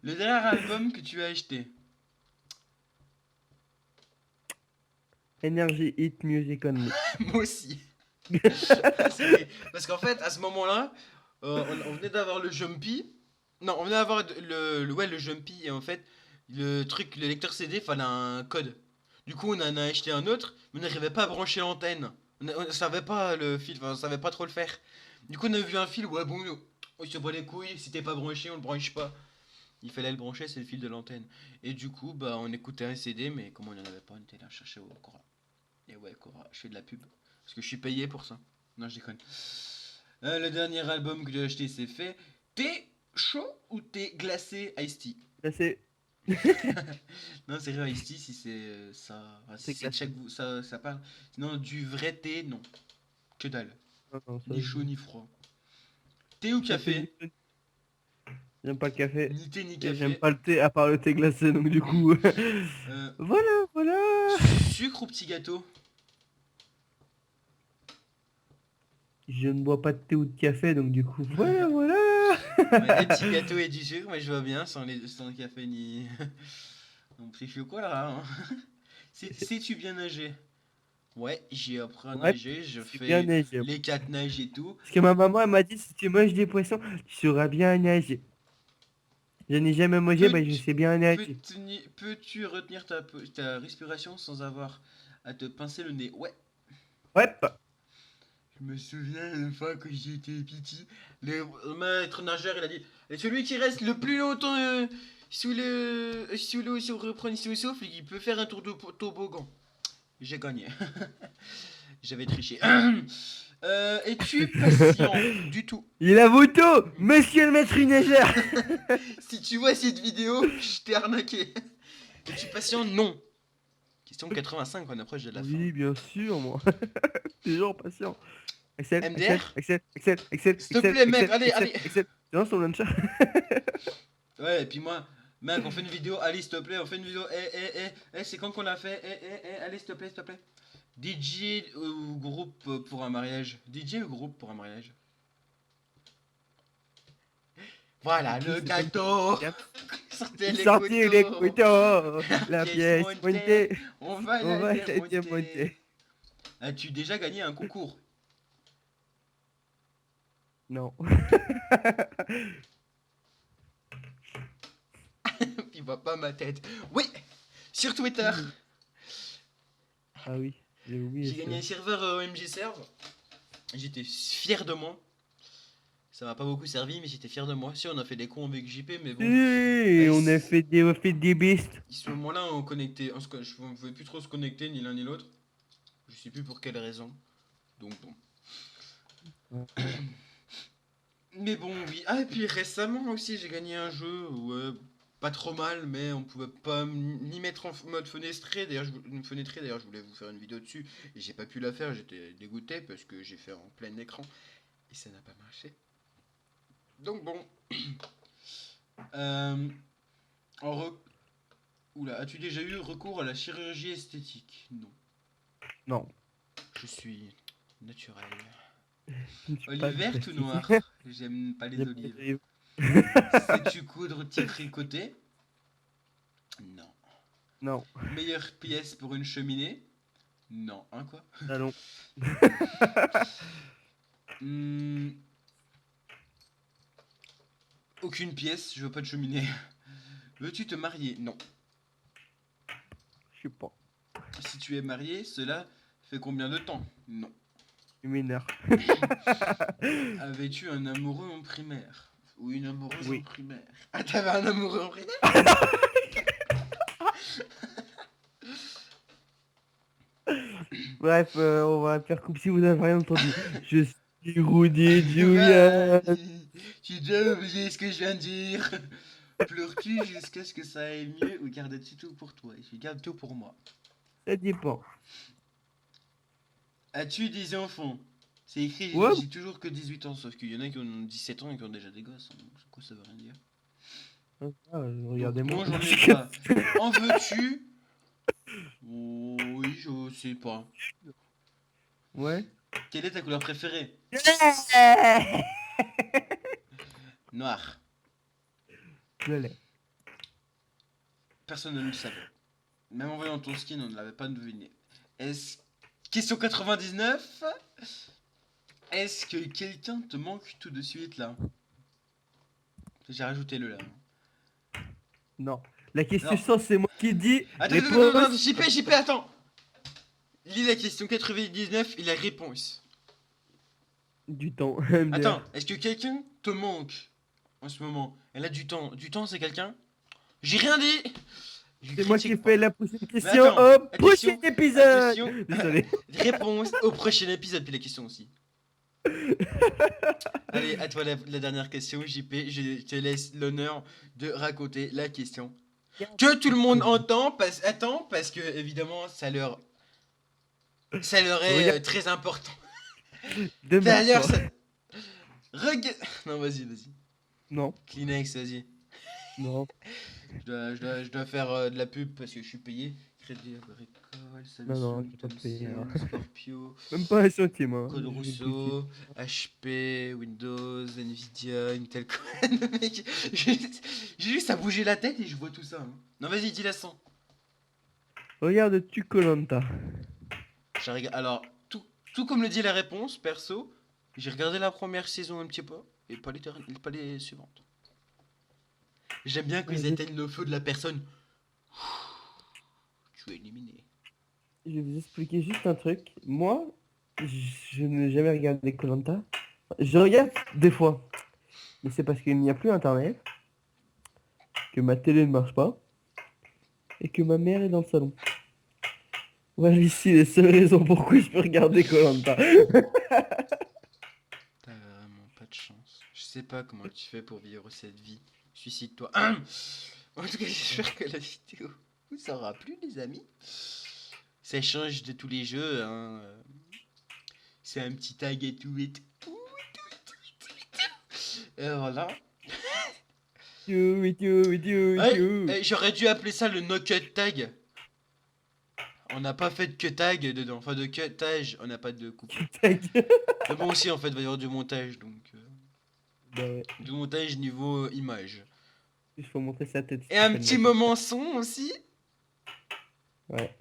Le dernier album que tu as acheté. Energy Hit Music Only. Moi aussi. Parce qu'en fait, à ce moment-là, on venait d'avoir le Jumpy. Non, on venait d'avoir ouais, le Jumpy. Et en fait, le lecteur CD, fallait un code. Du coup, on en a acheté un autre, mais on n'arrivait pas à brancher l'antenne. On savait pas le fil, enfin, on savait pas trop le faire. Du coup, on a vu un fil, ouais, bon, on se bat les couilles, si t'es pas branché, on le branche pas. Il fallait le brancher, c'est le fil de l'antenne. Et du coup, bah, on écoutait un CD, mais comme on n'en avait pas, on était là chercher au Cora. Et ouais, Cora, je fais de la pub. Parce que je suis payé pour ça. Non, je déconne. Le dernier album que j'ai acheté, c'est fait. T'es chaud ou t'es glacé, Ice-T? Là, c'est. Non, c'est vrai, Ice-T, si c'est ça. Enfin, si C'est c'est glacé. chaque ça parle. Sinon, du vrai thé, non. Que dalle. Non, non, ça, Ni chaud ni froid. Thé ou café? J'aime pas le café. Ni thé ni Et j'aime café. pas le thé à part le thé glacé, donc du coup. Euh, Voilà, voilà. Sucre ou petit gâteau? Je ne bois pas de thé ou de café, donc du coup, voilà, voilà. Ouais, des petits gâteaux et du sucre, mais je vois bien sans le café ni. On fait quoi là, hein? Sais-tu bien nager? Ouais, j'ai appris à Ouais, nager, je c'est bien fais nager. les 4 nages et tout. Parce que ma maman, elle m'a dit, si tu manges des poissons, tu sauras bien nager. Je n'ai jamais mangé, bah je Peux-tu sais bien nager. peux-tu retenir ta respiration sans avoir à te pincer le nez? Ouais. Ouais, Je me souviens une fois que j'étais petit, le maître nageur il a dit et celui qui reste le plus longtemps sous l'eau si on reprend sous le souffle, il peut faire un tour de toboggan. J'ai gagné. J'avais triché. Es-tu patient du tout? il a moto, monsieur le maître nageur. Si tu vois cette vidéo, je t'ai arnaqué. Es-tu patient? Non. Question 85, on approche de la fin. Oui, bien sûr, moi. Toujours patient. Excel, Excel, MDR? Excel, Excel, Excel, S'il te Excel, plaît, mec, Excel, allez, Excel, allez. Excel. Tu lances ton launcher? Ouais, et puis moi, mec, on fait une vidéo, allez, s'il te plaît, on fait une vidéo. C'est quand qu'on l'a fait? Allez, s'il te plaît, s'il te plaît. DJ ou groupe pour un mariage? DJ ou groupe pour un mariage? Voilà le C'est comme gâteau. ça. Sortez les Sortir les couteaux. couteaux, La la pièce pièce montée, montée, on va on la va la démonter. démonter. As-tu déjà gagné un concours? Non. Il voit pas ma tête. Oui, sur Twitter. Ah oui, j'ai oublié J'ai gagné ça. un serveur OMG Serve. J'étais fier de moi. Ça m'a pas beaucoup servi, mais j'étais fier de moi. Si, on a fait des cons avec JP, mais bon. Si, on a fait des beasts. À ce moment-là, on connectait. On pouvait plus trop se connecter, ni l'un ni l'autre. Je sais plus pour quelle raison. Donc bon. Mais bon, oui. Ah, et puis récemment aussi, j'ai gagné un jeu. Ouais, pas trop mal, mais on pouvait pas ni mettre en mode fenestré. D'ailleurs, je voulais vous faire une vidéo dessus. Et j'ai pas pu la faire. J'étais dégoûté parce que j'ai fait en plein écran. Et ça n'a pas marché. Donc bon. Euh, en re- Oula, as-tu déjà eu recours à la chirurgie esthétique? Non. Non, Je suis naturel. je suis pas Olive de verte ou plastique. noire? J'aime pas les J'ai pas olives. de- Sais-tu coudre tricoter? Non. Non, Meilleure pièce pour une cheminée? Non. Hein, quoi? allons. Hmm, aucune pièce, je veux pas de cheminée. Veux-tu te marier? Non. Je sais pas. Si tu es marié, cela fait combien de temps? Non. Tu m'énerves. Avais-tu un amoureux en primaire? Ou une amoureuse en Oui. primaire? Ah, t'avais un amoureux en primaire? Bref, on va faire comme si vous n'avez rien entendu. Je suis Rudy Julian. Vas-y, j'ai déjà oublié ce que je viens de dire. Pleures-tu jusqu'à ce que ça aille mieux ou gardes-tu tout pour toi? Je garde tout pour moi. Ça dépend. As-tu des enfants? C'est écrit, Ouais, j'ai toujours que 18 ans, sauf qu'il y en a qui ont 17 ans et qui ont déjà des gosses. Hein. Donc, quoi, ça veut rien dire. Donc, regardez-moi. non, j'en ai pas. En veux-tu? Oh, oui, je sais pas. Ouais. Quelle est ta couleur préférée? Noir. Je l'ai. Personne ne le savait. Même en voyant ton skin, on ne l'avait pas deviné. Est-ce... Question 99. Est-ce que quelqu'un te manque tout de suite là? J'ai rajouté le là. Non. La question Non. 100, c'est moi qui dis. Attends, Réponse JP, attends. Lis la question 99 et la réponse. du temps. MDR. Attends, est-ce que quelqu'un te manque en ce moment? Elle a du temps. Du temps, c'est quelqu'un? J'ai rien dit. Je C'est moi qui critique pas. fais la prochaine Mais question attends, au prochain attention, épisode. attention. Désolé. Réponse au prochain épisode, puis la question aussi. Allez, à toi la dernière question, JP. Je te laisse l'honneur de raconter la question. Que tout le monde attend parce que évidemment ça leur est Regarde, très important. demain D'ailleurs, soir. Non, vas-y. Non, Kleenex, vas-y. non. Je dois faire de la pub parce que je suis payé. Crédit Agricole, Non, non, Samsung, j'ai pas payé. Hein. Thomson, Scorpio, Même pas un centime. Hein. Code Je vais te Rousseau, HP, Windows, Nvidia, Intel Core. Mec, j'ai juste à bouger la tête et je vois tout ça. Hein. Non, vas-y, dis la son. Regarde-tu Koh-Lanta? Alors, tout comme le dit la réponse, perso, j'ai regardé la première saison un petit peu et pas les suivantes. J'aime bien qu'ils éteignent le feu de la personne. Tu es éliminé. Je vais vous expliquer juste un truc. Moi, je n'ai jamais regardé koh. Je regarde des fois. Mais c'est parce qu'il n'y a plus internet, que ma télé ne marche pas, et que ma mère est dans le salon. Voilà ici les seules raisons pourquoi je peux regarder koh. T'as vraiment pas de chance. Je sais pas comment tu fais pour vivre cette vie. Suicide-toi. En tout cas, j'espère que la vidéo vous aura plu, les amis. Ça change de tous les jeux. Hein. C'est un petit tag et tout. Et voilà. Ouais, j'aurais dû appeler ça le no cut tag. On n'a pas fait de cut tag dedans. Enfin, de cutage. On n'a pas de coupe. Mais bon, aussi, en fait, il va y avoir du montage. Donc, Bah ouais, du montage niveau image. il faut montrer sa tête. Et un petit moment son aussi. Ouais.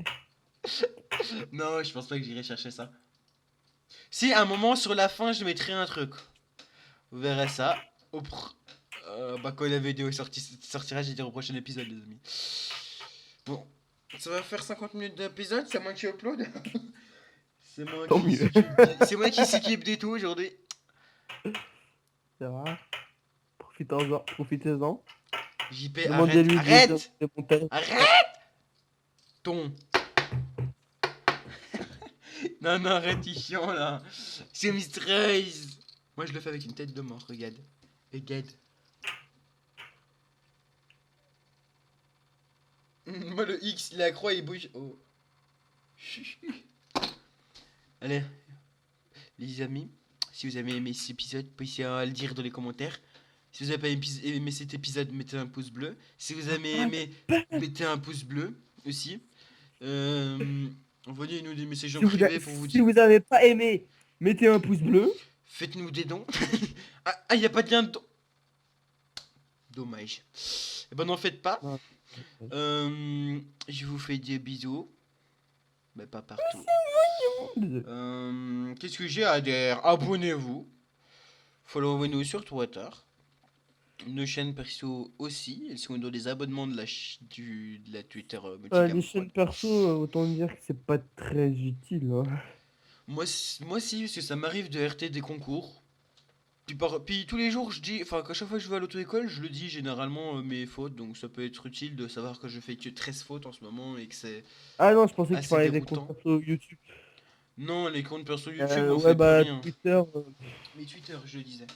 Non, je pense pas que j'irai chercher ça. Si, à un moment, sur la fin, je mettrai un truc. Vous verrez ça. Quand la vidéo sortira, j'ai dit au prochain épisode, les amis. Bon, ça va faire 50 minutes d'épisode, c'est moi qui upload. Tant mieux. C'est moi qui s'équipe des tout aujourd'hui. Ça va. Profitez-en. Profitez-en. JP, Demandez-lui arrête. des montages. Arrête ton. Non, arrête, il est chiant là. C'est Mr. Raze. Moi, je le fais avec une tête de mort, regarde. Regarde. Moi, le X, la croix, il bouge. Oh. Allez, les amis, si vous avez aimé cet épisode, pensez à le dire dans les commentaires. Si vous avez pas aimé cet épisode, mettez un pouce bleu. Si vous avez aimé, mettez un pouce bleu aussi. Envoyez-nous des messages en privé pour vous Si dire. vous n'avez pas aimé, mettez un pouce bleu. Faites-nous des dons. Ah, y a pas de lien de don. Dommage. Eh ben, n'en faites pas. Non. Je vous fais des bisous. Mais pas partout. Qu'est-ce que j'ai à dire? Abonnez-vous. Followez-nous sur Twitter. Nos chaînes perso aussi. Elles sont dans les abonnements de la Twitter Les chaînes perso, autant dire que c'est pas très utile. Hein. Moi, si, parce que ça m'arrive de RT des concours. Puis tous les jours, je dis, enfin, qu'à chaque fois que je vais à l'auto-école, je le dis généralement mes fautes. Donc ça peut être utile de savoir que je fais que 13 fautes en ce moment et que c'est Ah non, je pensais que tu assez parlais des déroutant. comptes perso YouTube. Non, les comptes perso YouTube, on Ouais, fait plus bah rien. Twitter. Mais Twitter, je le disais.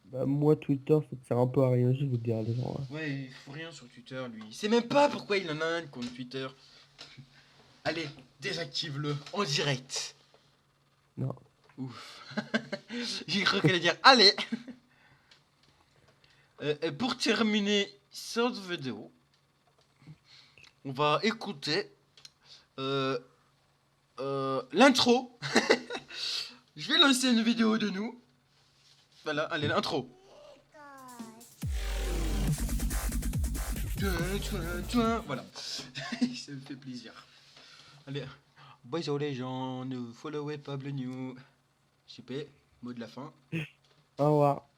Bah moi, Twitter, ça te sert un peu à rien, je vais vous le dire, les gens. Hein. Ouais, il faut rien sur Twitter, lui. Il sait même pas pourquoi il en a un compte Twitter. Allez, désactive-le en direct. Non. Ouf. J'ai cru qu'elle allait dire allez. Pour terminer cette vidéo, on va écouter l'intro. Je vais lancer une vidéo de nous. Voilà, allez, l'intro. Voilà. Ça me fait plaisir. Allez, bisous les gens, ne followez pas Bleu New. JP, mot de la fin. Au revoir.